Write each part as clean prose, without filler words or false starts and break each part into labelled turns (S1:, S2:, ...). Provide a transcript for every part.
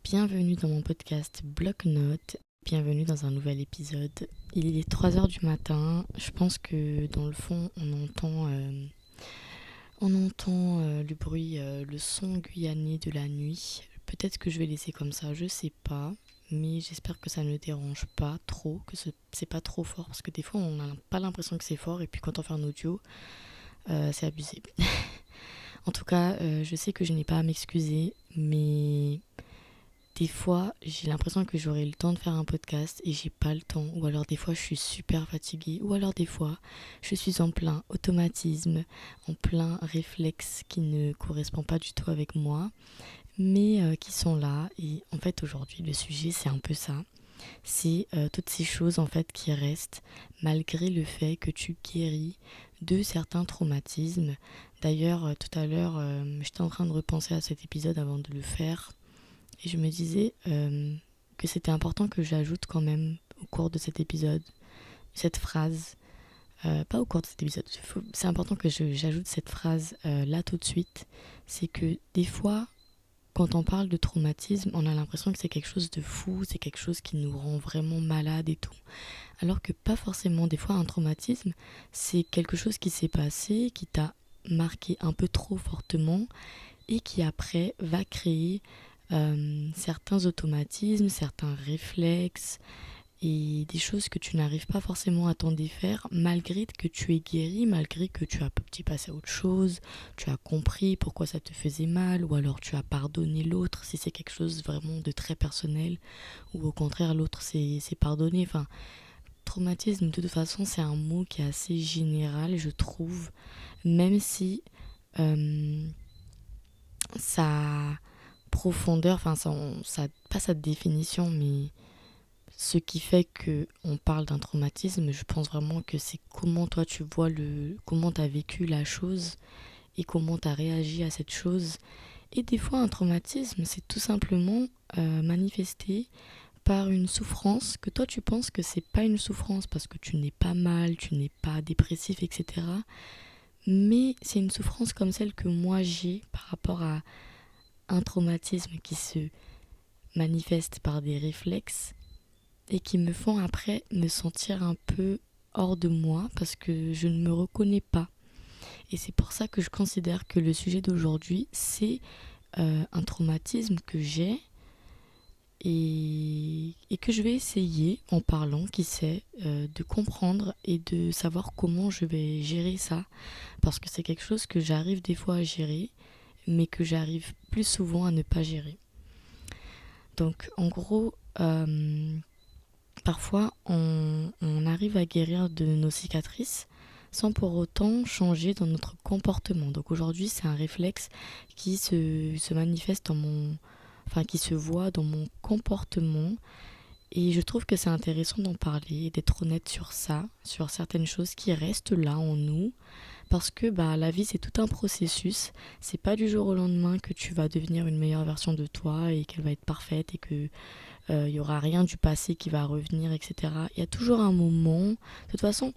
S1: Bienvenue dans mon podcast Bloc-Notes, bienvenue dans un nouvel épisode. Il est 3 heures du matin, je pense que dans le fond on entend le bruit, le son guyanais de la nuit. Peut-être que je vais laisser comme ça, je sais pas, mais j'espère que ça ne dérange pas trop, que c'est pas trop fort, parce que des fois on n'a pas l'impression que c'est fort, et puis quand on fait un audio, c'est abusé. En tout cas, je sais que je n'ai pas à m'excuser, mais des fois, j'ai l'impression que j'aurai le temps de faire un podcast et j'ai pas le temps. Ou alors des fois, je suis super fatiguée. Ou alors des fois, je suis en plein automatisme, en plein réflexe qui ne correspond pas du tout avec moi, mais qui sont là. Et en fait, aujourd'hui, le sujet, c'est un peu ça. C'est toutes ces choses en fait qui restent malgré le fait que tu guéris de certains traumatismes. D'ailleurs, tout à l'heure, j'étais en train de repenser à cet épisode avant de le faire. Et je me disais que c'était important que j'ajoute quand même au cours de cet épisode cette phrase. Pas au cours de cet épisode, c'est important que j'ajoute cette phrase là tout de suite. C'est que des fois, quand on parle de traumatisme, on a l'impression que c'est quelque chose de fou, c'est quelque chose qui nous rend vraiment malade et tout. Alors que pas forcément. Des fois, un traumatisme, c'est quelque chose qui s'est passé, qui t'a marqué un peu trop fortement et qui après va créer certains automatismes, certains réflexes et des choses que tu n'arrives pas forcément à t'en défaire malgré que tu es guéri, malgré que tu as petit passé à autre chose, tu as compris pourquoi ça te faisait mal ou alors tu as pardonné l'autre si c'est quelque chose vraiment de très personnel ou au contraire l'autre c'est pardonné. Enfin, traumatisme de toute façon c'est un mot qui est assez général je trouve, même si ça profondeur, enfin ça pas sa définition, mais ce qui fait que on parle d'un traumatisme, je pense vraiment que c'est comment toi tu vois comment tu as vécu la chose et comment tu as réagi à cette chose. Et des fois un traumatisme, c'est tout simplement manifesté par une souffrance que toi tu penses que c'est pas une souffrance parce que tu n'es pas mal, tu n'es pas dépressif, etc. Mais c'est une souffrance comme celle que moi j'ai par rapport à un traumatisme qui se manifeste par des réflexes et qui me font après me sentir un peu hors de moi parce que je ne me reconnais pas. Et c'est pour ça que je considère que le sujet d'aujourd'hui, c'est un traumatisme que j'ai et que je vais essayer, en parlant, qui sait, de comprendre et de savoir comment je vais gérer ça. Parce que c'est quelque chose que j'arrive des fois à gérer, mais que j'arrive plus souvent à ne pas gérer. Donc en gros, parfois on arrive à guérir de nos cicatrices sans pour autant changer dans notre comportement. Donc aujourd'hui c'est un réflexe qui se manifeste qui se voit dans mon comportement. Et je trouve que c'est intéressant d'en parler, d'être honnête sur ça, sur certaines choses qui restent là en nous. Parce que la vie c'est tout un processus, c'est pas du jour au lendemain que tu vas devenir une meilleure version de toi et qu'elle va être parfaite et que il y aura rien du passé qui va revenir, etc. Il y a toujours un moment. De toute façon,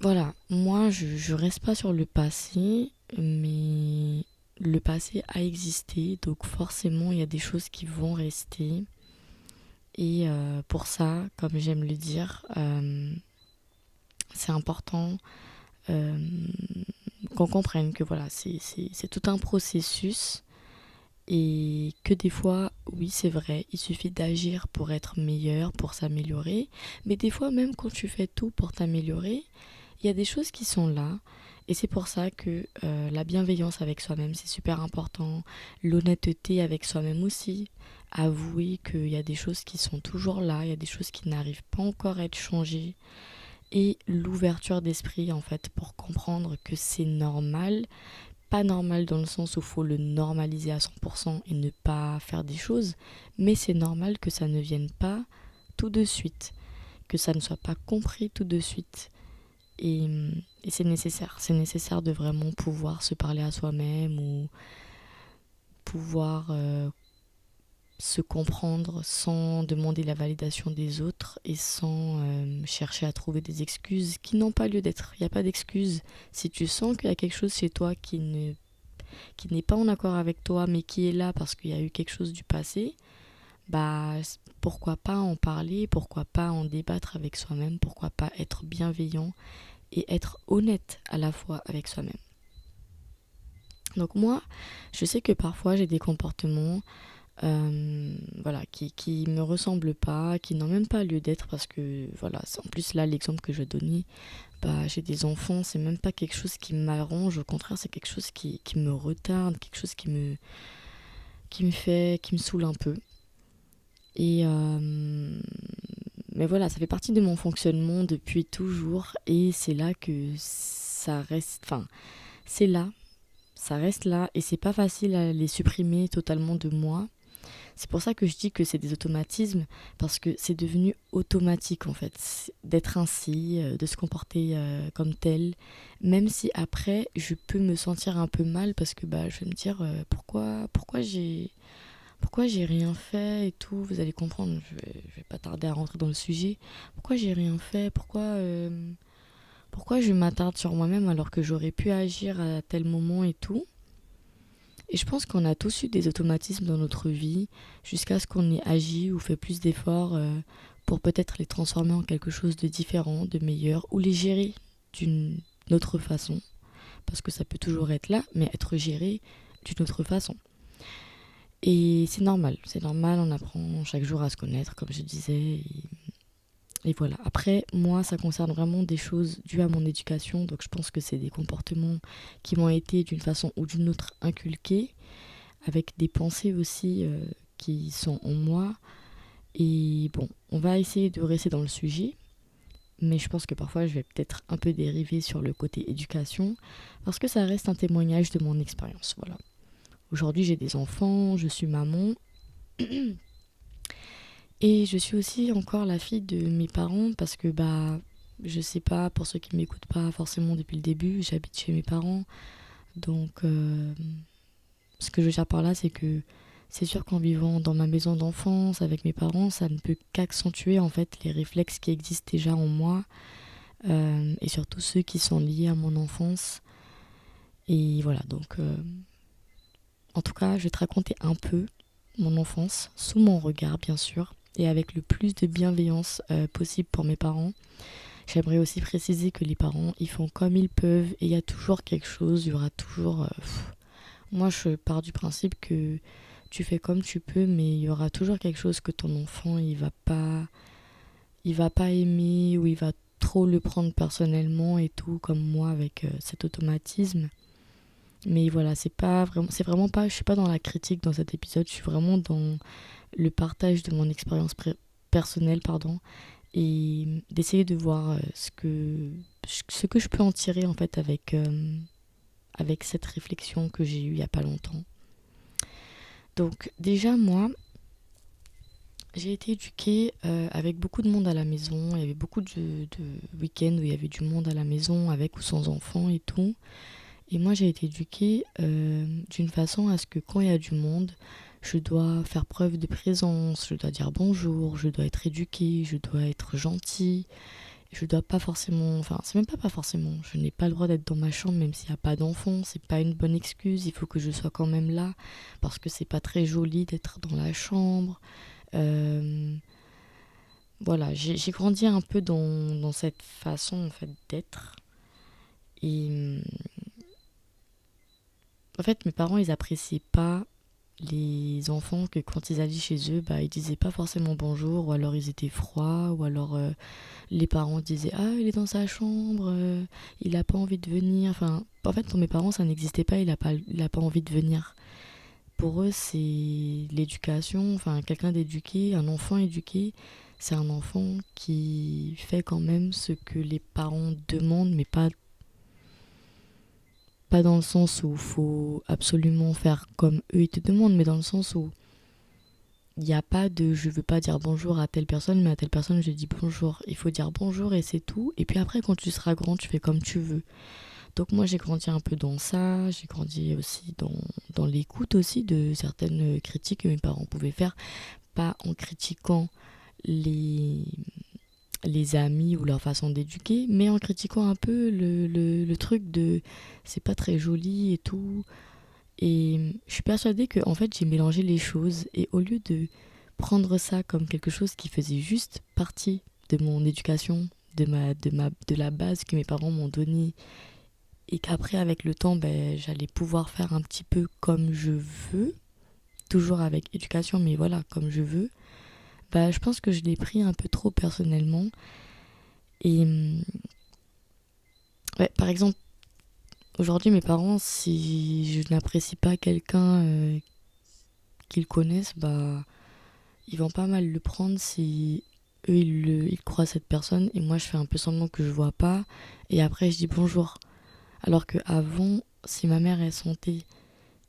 S1: voilà, moi je reste pas sur le passé, mais le passé a existé, donc forcément il y a des choses qui vont rester. Et pour ça, comme j'aime le dire, c'est important euh, qu'on comprenne que voilà, c'est tout un processus et que des fois, oui, c'est vrai, il suffit d'agir pour être meilleur, pour s'améliorer, mais des fois, même quand tu fais tout pour t'améliorer, il y a des choses qui sont là. Et c'est pour ça que la bienveillance avec soi-même, c'est super important. L'honnêteté avec soi-même aussi. Avouer qu'il y a des choses qui sont toujours là, il y a des choses qui n'arrivent pas encore à être changées. Et l'ouverture d'esprit, en fait, pour comprendre que c'est normal. Pas normal dans le sens où il faut le normaliser à 100% et ne pas faire des choses, mais c'est normal que ça ne vienne pas tout de suite, que ça ne soit pas compris tout de suite. Et, et c'est nécessaire de vraiment pouvoir se parler à soi-même ou pouvoir se comprendre sans demander la validation des autres et sans chercher à trouver des excuses qui n'ont pas lieu d'être. Il n'y a pas d'excuses. Si tu sens qu'il y a quelque chose chez toi qui n'est pas en accord avec toi, mais qui est là parce qu'il y a eu quelque chose du passé, bah pourquoi pas en parler, pourquoi pas en débattre avec soi-même, pourquoi pas être bienveillant et être honnête à la fois avec soi-même. Donc moi, je sais que parfois j'ai des comportements voilà, qui me ressemblent pas, qui n'ont même pas lieu d'être parce que voilà, en plus là l'exemple que je donnais, bah j'ai des enfants, c'est même pas quelque chose qui m'arrange, au contraire c'est quelque chose qui me retarde, quelque chose qui me saoule un peu. Et mais voilà, ça fait partie de mon fonctionnement depuis toujours et c'est là que ça reste, enfin c'est là, ça reste là et c'est pas facile à les supprimer totalement de moi. C'est pour ça que je dis que c'est des automatismes, parce que c'est devenu automatique en fait, d'être ainsi, de se comporter comme tel, même si après je peux me sentir un peu mal parce que bah, je vais me dire pourquoi j'ai rien fait et tout, vous allez comprendre, je vais pas tarder à rentrer dans le sujet, pourquoi j'ai rien fait, pourquoi je m'attarde sur moi-même alors que j'aurais pu agir à tel moment et tout. Et je pense qu'on a tous eu des automatismes dans notre vie jusqu'à ce qu'on ait agi ou fait plus d'efforts pour peut-être les transformer en quelque chose de différent, de meilleur, ou les gérer d'une autre façon. Parce que ça peut toujours être là, mais être géré d'une autre façon. Et c'est normal, on apprend chaque jour à se connaître, comme je disais. Et voilà. Après, moi, ça concerne vraiment des choses dues à mon éducation, donc je pense que c'est des comportements qui m'ont été d'une façon ou d'une autre inculqués avec des pensées aussi qui sont en moi. Et bon, on va essayer de rester dans le sujet, mais je pense que parfois je vais peut-être un peu dériver sur le côté éducation, parce que ça reste un témoignage de mon expérience. Voilà. Aujourd'hui, j'ai des enfants, je suis maman, et je suis aussi encore la fille de mes parents, parce que bah, je sais pas, pour ceux qui m'écoutent pas forcément depuis le début, j'habite chez mes parents, donc ce que je veux dire par là, c'est que c'est sûr qu'en vivant dans ma maison d'enfance avec mes parents, ça ne peut qu'accentuer en fait les réflexes qui existent déjà en moi et surtout ceux qui sont liés à mon enfance. Et voilà, donc en tout cas, je vais te raconter un peu mon enfance, sous mon regard bien sûr, et avec le plus de bienveillance possible pour mes parents. J'aimerais aussi préciser que les parents, ils font comme ils peuvent et il y a toujours quelque chose, il y aura toujours... Moi, je pars du principe que tu fais comme tu peux, mais il y aura toujours quelque chose que ton enfant, il va pas aimer ou il va trop le prendre personnellement et tout, comme moi avec cet automatisme. Mais voilà, c'est vraiment pas, je suis pas dans la critique dans cet épisode, je suis vraiment dans le partage de mon expérience personnelle, pardon, et d'essayer de voir ce que je peux en tirer en fait avec cette réflexion que j'ai eue il y a pas longtemps. Donc déjà moi, j'ai été éduquée avec beaucoup de monde à la maison. Il y avait beaucoup de week-ends où il y avait du monde à la maison, avec ou sans enfants et tout. Et moi, j'ai été éduquée d'une façon à ce que quand il y a du monde, je dois faire preuve de présence, je dois dire bonjour, je dois être éduquée, je dois être gentille. Je dois pas forcément, enfin, c'est même pas forcément, je n'ai pas le droit d'être dans ma chambre même s'il n'y a pas d'enfant, c'est pas une bonne excuse, il faut que je sois quand même là parce que c'est pas très joli d'être dans la chambre. Euh, voilà, j'ai grandi un peu dans cette façon en fait d'être. Et en fait, mes parents, ils appréciaient pas les enfants que quand ils allaient chez eux, bah, ils disaient pas forcément bonjour, ou alors ils étaient froids, ou alors les parents disaient ah, il est dans sa chambre, il a pas envie de venir. Enfin, en fait, pour mes parents, ça n'existait pas, il a pas envie de venir. Pour eux, c'est l'éducation, enfin, quelqu'un d'éduqué, un enfant éduqué, c'est un enfant qui fait quand même ce que les parents demandent, mais pas dans le sens où il faut absolument faire comme eux ils te demandent, mais dans le sens où il n'y a pas de je veux pas dire bonjour à telle personne, mais à telle personne je dis bonjour. Il faut dire bonjour et c'est tout. Et puis après, quand tu seras grand, tu fais comme tu veux. Donc moi, j'ai grandi un peu dans ça. J'ai grandi aussi dans l'écoute aussi de certaines critiques que mes parents pouvaient faire. Pas en critiquant les, les amis ou leur façon d'éduquer, mais en critiquant un peu le truc de c'est pas très joli et tout. Et je suis persuadée que en fait j'ai mélangé les choses et au lieu de prendre ça comme quelque chose qui faisait juste partie de mon éducation, de la base que mes parents m'ont donnée et qu'après avec le temps j'allais pouvoir faire un petit peu comme je veux, toujours avec éducation mais voilà comme je veux, je pense que je l'ai pris un peu trop personnellement et ouais, par exemple aujourd'hui mes parents si je n'apprécie pas quelqu'un qu'ils connaissent ils vont pas mal le prendre si eux ils croient cette personne et moi je fais un peu semblant que je vois pas et après je dis bonjour. Alors que avant, si ma mère elle sentait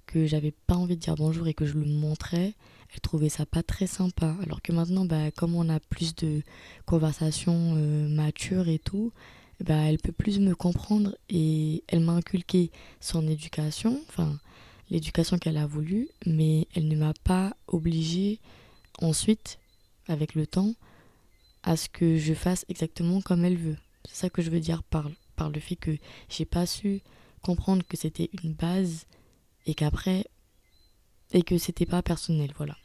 S1: que j'avais pas envie de dire bonjour et que je le montrais, elle trouvait ça pas très sympa. Alors que maintenant, comme on a plus de conversations matures et tout, elle peut plus me comprendre et elle m'a inculqué son éducation, enfin l'éducation qu'elle a voulu, mais elle ne m'a pas obligée ensuite, avec le temps, à ce que je fasse exactement comme elle veut. C'est ça que je veux dire par le fait que j'ai pas su comprendre que c'était une base et qu'après et que c'était pas personnel, voilà.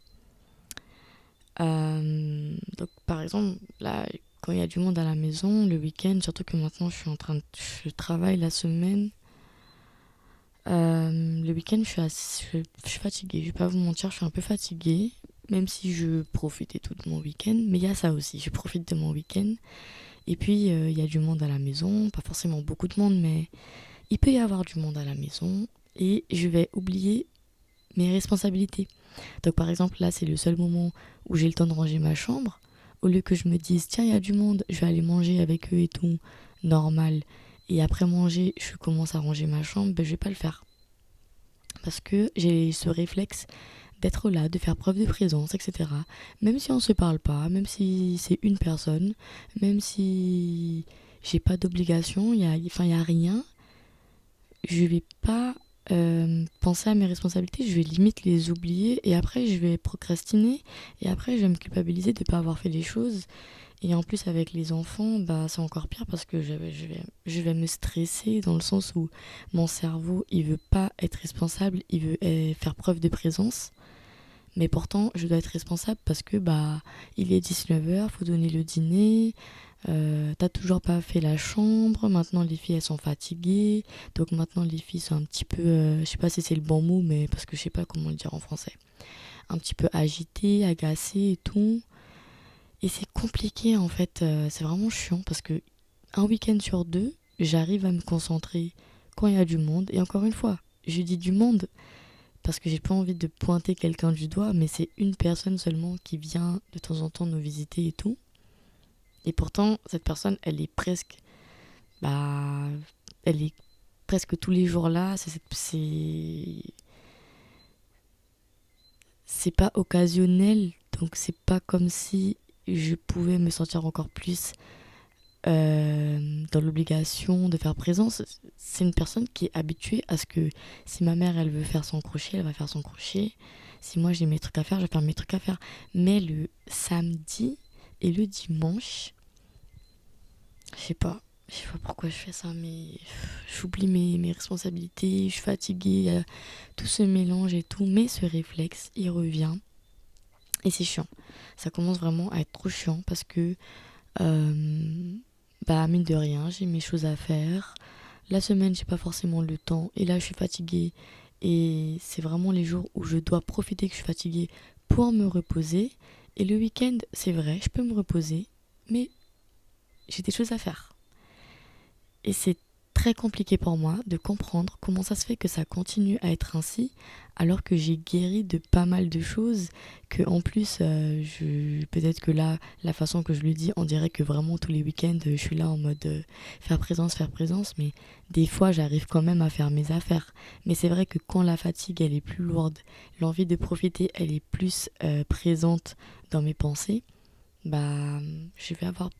S1: Donc par exemple, là, quand il y a du monde à la maison, le week-end, surtout que maintenant je travaille la semaine. Le week-end, je suis fatiguée. Je vais pas vous mentir, je suis un peu fatiguée, même si je profite et tout de mon week-end. Mais il y a ça aussi, je profite de mon week-end. Et puis, il y a du monde à la maison, pas forcément beaucoup de monde, mais il peut y avoir du monde à la maison. Et je vais oublier mes responsabilités. Donc, par exemple, là, c'est le seul moment où j'ai le temps de ranger ma chambre. Au lieu que je me dise, tiens, il y a du monde, je vais aller manger avec eux et tout, normal. Et après manger, je commence à ranger ma chambre, je vais pas le faire. Parce que j'ai ce réflexe d'être là, de faire preuve de présence, etc. Même si on se parle pas, même si c'est une personne, même si j'ai pas d'obligation, y a rien, je vais pas penser à mes responsabilités, je vais limite les oublier et après je vais procrastiner et après je vais me culpabiliser de ne pas avoir fait les choses. Et en plus avec les enfants, c'est encore pire parce que je vais me stresser dans le sens où mon cerveau, il veut pas être responsable, il veut faire preuve de présence. Mais pourtant, je dois être responsable parce que il est 19h, faut donner le dîner, t'as toujours pas fait la chambre, maintenant les filles elles sont fatiguées, donc maintenant les filles sont un petit peu, je sais pas si c'est le bon mot, mais parce que je sais pas comment le dire en français, un petit peu agitées, agacées et tout. Et c'est compliqué en fait, c'est vraiment chiant parce que un week-end sur deux, j'arrive à me concentrer quand il y a du monde. Et encore une fois, je dis du monde parce que j'ai pas envie de pointer quelqu'un du doigt, mais c'est une personne seulement qui vient de temps en temps nous visiter et tout. Et pourtant, cette personne, bah, elle est presque tous les jours là. C'est pas occasionnel, donc c'est pas comme si je pouvais me sentir encore plus dans l'obligation de faire présence. C'est une personne qui est habituée à ce que si ma mère elle veut faire son crochet, elle va faire son crochet. Si moi j'ai mes trucs à faire, je vais faire mes trucs à faire. Mais le samedi et le dimanche, je sais pas pourquoi je fais ça, mais j'oublie mes responsabilités, je suis fatiguée, tout se mélange et tout, mais ce réflexe, il revient et c'est chiant. Ça commence vraiment à être trop chiant parce que mine de rien, j'ai mes choses à faire. La semaine, j'ai pas forcément le temps. Et là, je suis fatiguée. Et c'est vraiment les jours où je dois profiter que je suis fatiguée pour me reposer. Et le week-end, c'est vrai, je peux me reposer. Mais j'ai des choses à faire. Et c'est très compliqué pour moi de comprendre comment ça se fait que ça continue à être ainsi alors que j'ai guéri de pas mal de choses que en plus peut-être que là la façon que je le dis on dirait que vraiment tous les week-ends je suis là en mode faire présence mais des fois j'arrive quand même à faire mes affaires mais c'est vrai que quand la fatigue elle est plus lourde, l'envie de profiter elle est plus présente dans mes pensées, je vais avoir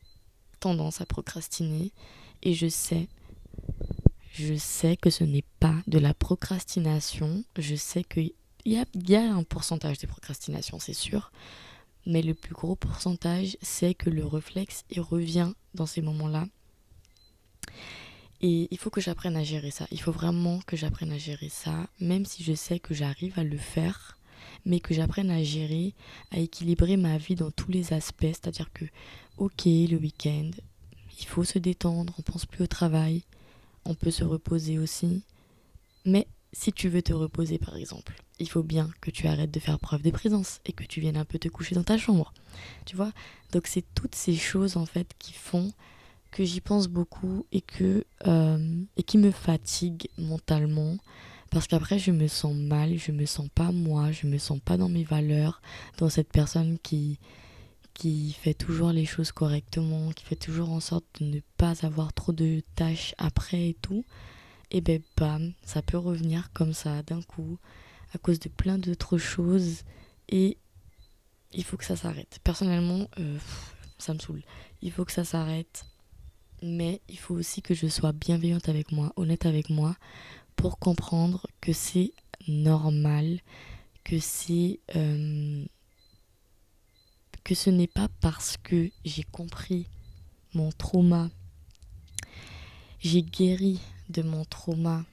S1: tendance à procrastiner et je sais que ce n'est pas de la procrastination. Je sais il y a un pourcentage de procrastination, c'est sûr. Mais le plus gros pourcentage, c'est que le réflexe, il revient dans ces moments-là. Et il faut que j'apprenne à gérer ça. Il faut vraiment que j'apprenne à gérer ça, même si je sais que j'arrive à le faire, mais que j'apprenne à gérer, à équilibrer ma vie dans tous les aspects. C'est-à-dire que, ok, le week-end, il faut se détendre, on pense plus au travail, on peut se reposer aussi. Mais si tu veux te reposer, par exemple, il faut bien que tu arrêtes de faire preuve de présence et que tu viennes un peu te coucher dans ta chambre. Tu vois? Donc c'est toutes ces choses en fait qui font que j'y pense beaucoup et qui me fatigue mentalement parce qu'après je me sens mal, je me sens pas moi, je me sens pas dans mes valeurs, dans cette personne qui fait toujours les choses correctement, qui fait toujours en sorte de ne pas avoir trop de tâches après et tout. Et ben bam, ça peut revenir comme ça d'un coup à cause de plein d'autres choses et il faut que ça s'arrête. Personnellement, ça me saoule. Il faut que ça s'arrête. Mais il faut aussi que je sois bienveillante avec moi, honnête avec moi, pour comprendre que c'est normal, que que ce n'est pas parce que j'ai compris mon trauma, j'ai guéri de mon trauma,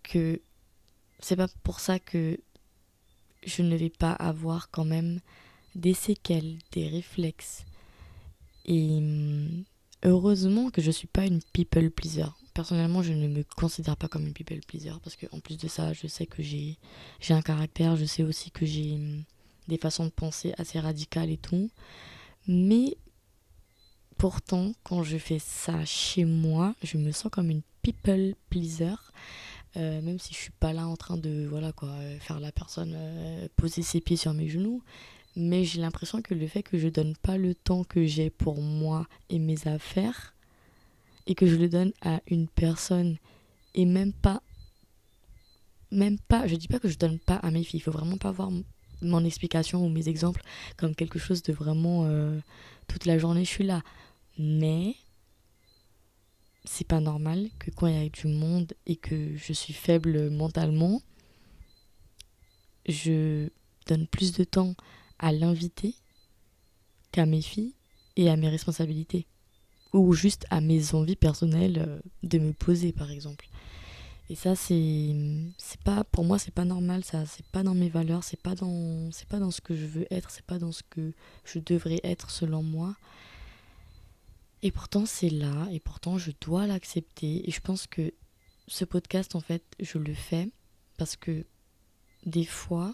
S1: que c'est pas pour ça que je ne vais pas avoir quand même des séquelles, des réflexes. Et heureusement que je suis pas une people pleaser. Personnellement, je ne me considère pas comme une people pleaser parce qu'en plus de ça, je sais que j'ai un caractère, je sais aussi que j'ai des façons de penser assez radicales et tout. Mais pourtant, quand je fais ça chez moi, je me sens comme une people pleaser. Même si je suis pas là en train de voilà quoi faire la personne poser ses pieds sur mes genoux, mais j'ai l'impression que le fait que je donne pas le temps que j'ai pour moi et mes affaires et que je le donne à une personne et même pas je dis pas que je donne pas à mes filles, il faut vraiment pas voir mon explication ou mes exemples comme quelque chose de vraiment toute la journée je suis là, mais c'est pas normal que quand il y a du monde et que je suis faible mentalement, je donne plus de temps à l'invité qu'à mes filles et à mes responsabilités. Ou juste à mes envies personnelles de me poser, par exemple. Et ça, c'est pas, pour moi, c'est pas normal, ça. C'est pas dans mes valeurs, c'est pas dans ce que je veux être, c'est pas dans ce que je devrais être selon moi. Et pourtant, c'est là, et pourtant, je dois l'accepter. Et je pense que ce podcast, en fait, je le fais parce que des fois,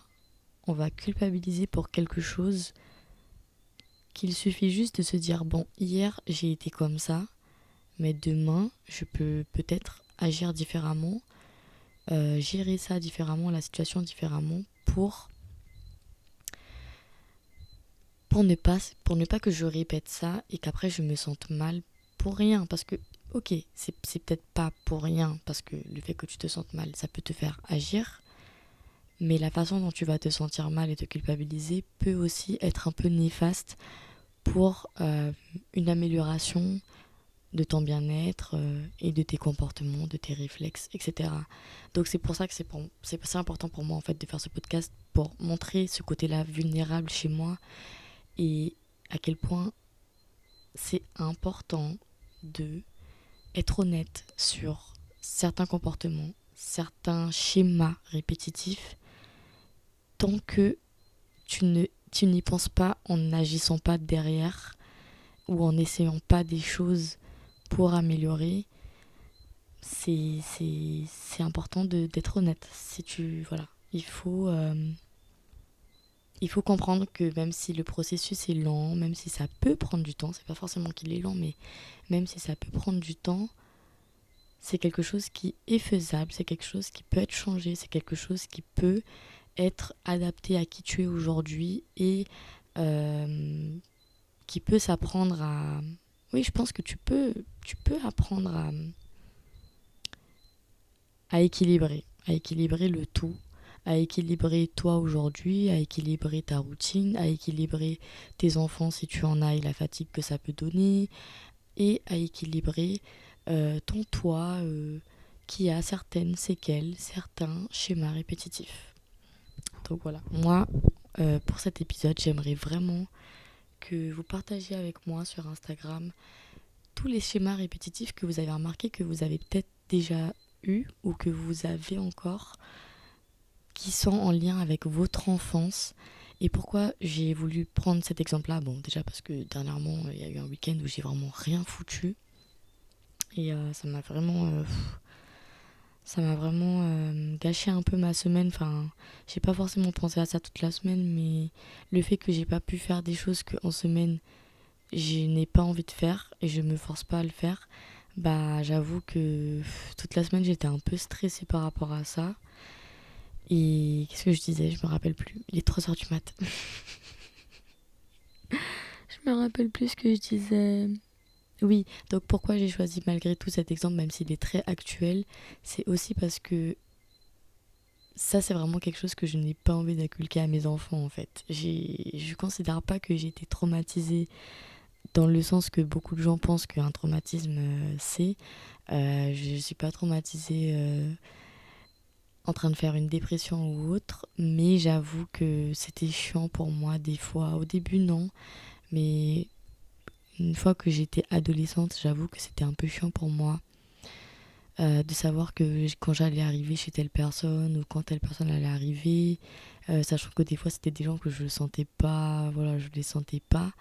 S1: on va culpabiliser pour quelque chose qu'il suffit juste de se dire, bon, hier j'ai été comme ça, mais demain je peux peut-être agir différemment, gérer ça différemment, la situation différemment, pour ne pas que je répète ça et qu'après je me sente mal pour rien. Parce que, ok, c'est peut-être pas pour rien, parce que le fait que tu te sentes mal, ça peut te faire agir, mais la façon dont tu vas te sentir mal et te culpabiliser peut aussi être un peu néfaste pour une amélioration de ton bien-être et de tes comportements, de tes réflexes, etc. Donc c'est pour ça que c'est important pour moi en fait de faire ce podcast pour montrer ce côté-là vulnérable chez moi et à quel point c'est important de être honnête sur certains comportements, certains schémas répétitifs tant que tu n'y penses pas en n'agissant pas derrière ou en n'essayant pas des choses pour améliorer, c'est important d'être honnête. Si tu, voilà, il faut comprendre que même si le processus est lent, même si ça peut prendre du temps, c'est pas forcément qu'il est lent, mais même si ça peut prendre du temps, c'est quelque chose qui est faisable, c'est quelque chose qui peut être changé, c'est quelque chose qui peut être adapté à qui tu es aujourd'hui et qui peut s'apprendre à... Oui, je pense que tu peux apprendre à équilibrer le tout, à équilibrer toi aujourd'hui, à équilibrer ta routine, à équilibrer tes enfants si tu en as et la fatigue que ça peut donner, et à équilibrer ton toi qui a certaines séquelles, certains schémas répétitifs. Donc voilà, moi, pour cet épisode, j'aimerais vraiment que vous partagiez avec moi sur Instagram tous les schémas répétitifs que vous avez remarqués, que vous avez peut-être déjà eu ou que vous avez encore, qui sont en lien avec votre enfance. Et pourquoi j'ai voulu prendre cet exemple-là? Bon, déjà parce que dernièrement, il y a eu un week-end où j'ai vraiment rien foutu. Et ça m'a vraiment gâché un peu ma semaine. Enfin, j'ai pas forcément pensé à ça toute la semaine, mais le fait que j'ai pas pu faire des choses qu'en semaine, je n'ai pas envie de faire et je me force pas à le faire, bah j'avoue que toute la semaine, j'étais un peu stressée par rapport à ça. Et qu'est-ce que je disais? Je me rappelle plus. Il est 3 heures du mat. Je me rappelle plus ce que je disais. Oui, donc pourquoi j'ai choisi malgré tout cet exemple, même s'il est très actuel, c'est aussi parce que ça, c'est vraiment quelque chose que je n'ai pas envie d'inculquer à mes enfants, en fait. Je considère pas que j'ai été traumatisée dans le sens que beaucoup de gens pensent qu'un traumatisme, c'est. Je suis pas traumatisée en train de faire une dépression ou autre, mais j'avoue que c'était chiant pour moi des fois. Au début, non, mais une fois que j'étais adolescente, j'avoue que c'était un peu chiant pour moi de savoir que quand j'allais arriver chez telle personne ou quand telle personne allait arriver, sachant que des fois c'était des gens que je sentais pas, voilà, je les sentais pas,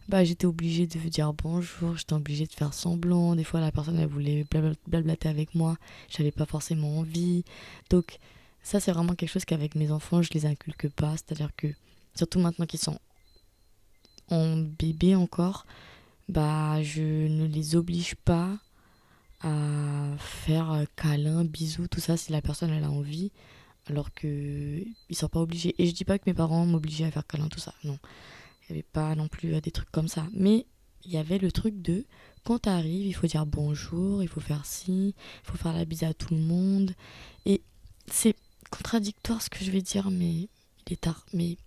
S1: bah j'étais obligée de dire bonjour, j'étais obligée de faire semblant, des fois la personne elle voulait blablater avec moi, j'avais pas forcément envie, donc ça c'est vraiment quelque chose qu'avec mes enfants je les inculque pas, c'est-à-dire que surtout maintenant qu'ils sont en bébé encore, bah je ne les oblige pas à faire câlin, bisous, tout ça si la personne elle a envie, alors que ils sont pas obligés. Et je dis pas que mes parents m'obligeaient à faire câlin, tout ça, non. Il y avait pas non plus des trucs comme ça. Mais il y avait le truc de quand t'arrives, il faut dire bonjour, il faut faire ci, il faut faire la bise à tout le monde. Et c'est contradictoire ce que je vais dire, mais il est tard. Mais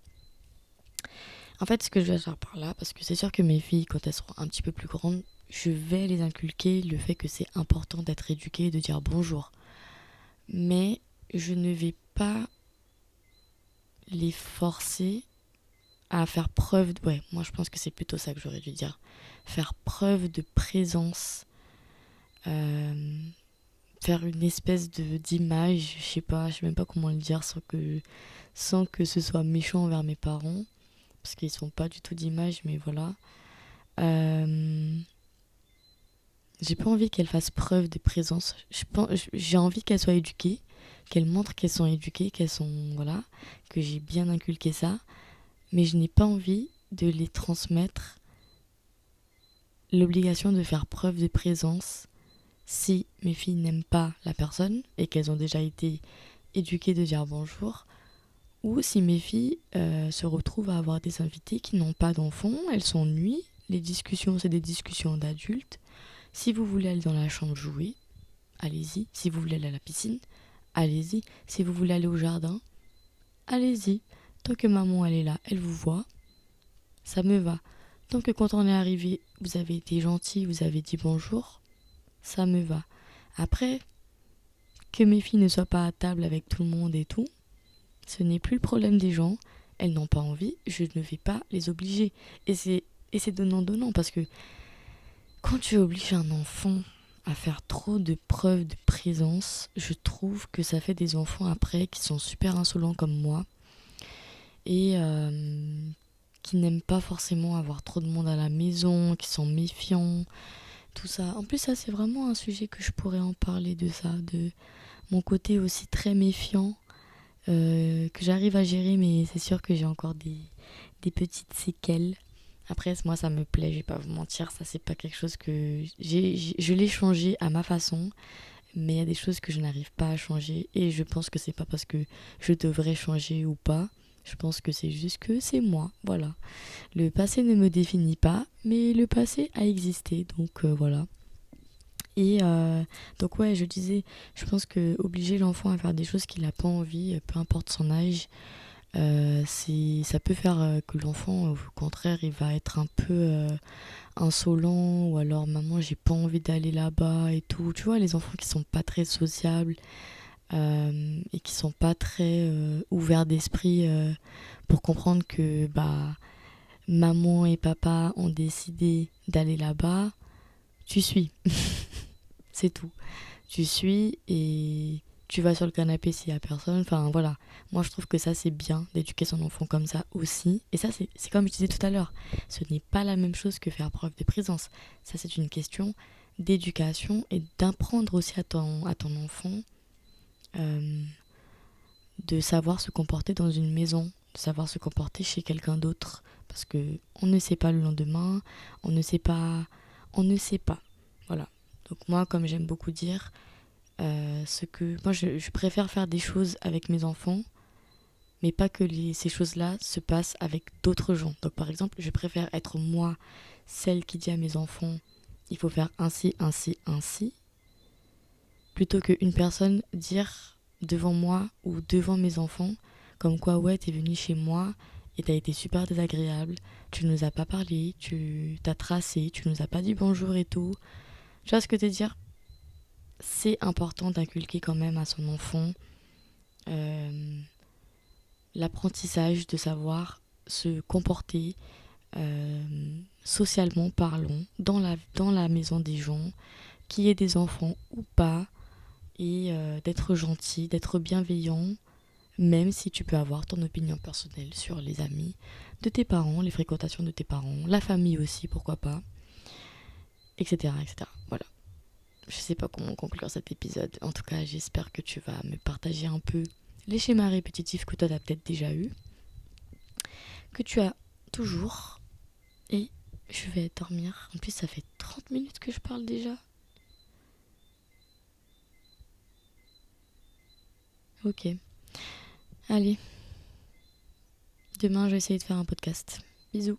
S1: en fait, ce que je vais faire par là, parce que c'est sûr que mes filles, quand elles seront un petit peu plus grandes, je vais les inculquer le fait que c'est important d'être éduqué et de dire bonjour. Mais je ne vais pas les forcer à faire preuve de... Ouais, moi je pense que c'est plutôt ça que j'aurais dû dire. Faire preuve de présence. euh, Faire une espèce d'image, je sais même pas comment le dire sans que ce soit méchant envers mes parents. Parce qu'ils sont pas du tout d'image, mais voilà. Euh, J'ai pas envie qu'elles fassent preuve de présence. J'ai envie qu'elles soient éduquées, qu'elles montrent qu'elles sont éduquées, qu'elles sont... Voilà, que j'ai bien inculqué ça. Mais je n'ai pas envie de les transmettre l'obligation de faire preuve de présence si mes filles n'aiment pas la personne et qu'elles ont déjà été éduquées de dire bonjour, ou si mes filles se retrouvent à avoir des invités qui n'ont pas d'enfants, elles s'ennuient, les discussions c'est des discussions d'adultes. Si vous voulez aller dans la chambre jouer, allez-y. Si vous voulez aller à la piscine, allez-y. Si vous voulez aller au jardin, allez-y. Tant que maman elle est là, elle vous voit, ça me va. Tant que quand on est arrivé, vous avez été gentil, vous avez dit bonjour, ça me va. Après, que mes filles ne soient pas à table avec tout le monde et tout, ce n'est plus le problème des gens. Elles n'ont pas envie, je ne vais pas les obliger. Et c'est donnant-donnant parce que quand tu obliges un enfant à faire trop de preuves de présence, je trouve que ça fait des enfants après qui sont super insolents comme moi et qui n'aiment pas forcément avoir trop de monde à la maison, qui sont méfiants, tout ça. En plus, ça, c'est vraiment un sujet que je pourrais en parler de ça, de mon côté aussi très méfiant, que j'arrive à gérer, mais c'est sûr que j'ai encore des petites séquelles. Après, moi, ça me plaît, je vais pas vous mentir, ça, c'est pas quelque chose que... je l'ai changé à ma façon, mais il y a des choses que je n'arrive pas à changer, et je pense que c'est pas parce que je devrais changer ou pas, je pense que c'est juste que c'est moi, voilà. Le passé ne me définit pas, mais le passé a existé, donc voilà. Et donc ouais, je disais, je pense que obliger l'enfant à faire des choses qu'il n'a pas envie, peu importe son âge, ça peut faire que l'enfant, au contraire, il va être un peu insolent, ou alors maman, j'ai pas envie d'aller là-bas et tout. Tu vois, les enfants qui sont pas très sociables et qui sont pas très ouverts d'esprit pour comprendre que bah maman et papa ont décidé d'aller là-bas. tu suis, c'est tout. Tu suis et tu vas sur le canapé s'il y a personne. Enfin voilà, moi je trouve que ça c'est bien d'éduquer son enfant comme ça aussi. Et ça c'est comme je disais tout à l'heure, ce n'est pas la même chose que faire preuve de présence. Ça c'est une question d'éducation et d'apprendre aussi à ton enfant euh, de savoir se comporter dans une maison, de savoir se comporter chez quelqu'un d'autre. Parce que on ne sait pas le lendemain, on ne sait pas, on ne sait pas. Voilà. Donc moi, comme j'aime beaucoup dire, moi je préfère faire des choses avec mes enfants, mais pas que ces choses-là se passent avec d'autres gens. Donc par exemple, je préfère être moi, celle qui dit à mes enfants, il faut faire ainsi, ainsi, ainsi, plutôt qu'une personne dire devant moi ou devant mes enfants, comme quoi ouais, t'es venu chez moi et t'as été super désagréable, tu nous as pas parlé, tu t'as tracé, tu nous as pas dit bonjour et tout. Tu vois ce que je veux dire? C'est important d'inculquer quand même à son enfant euh, l'apprentissage de savoir se comporter socialement parlant dans la maison des gens, qu'il y ait des enfants ou pas, et d'être gentil, d'être bienveillant, même si tu peux avoir ton opinion personnelle sur les amis de tes parents, les fréquentations de tes parents, la famille aussi, pourquoi pas, etc. etc. Voilà. Je sais pas comment conclure cet épisode. En tout cas, j'espère que tu vas me partager un peu les schémas répétitifs que toi t'as peut-être déjà eu, que tu as toujours. Et je vais dormir. En plus, ça fait 30 minutes que je parle déjà. Ok. Allez. Demain, je vais essayer de faire un podcast. Bisous.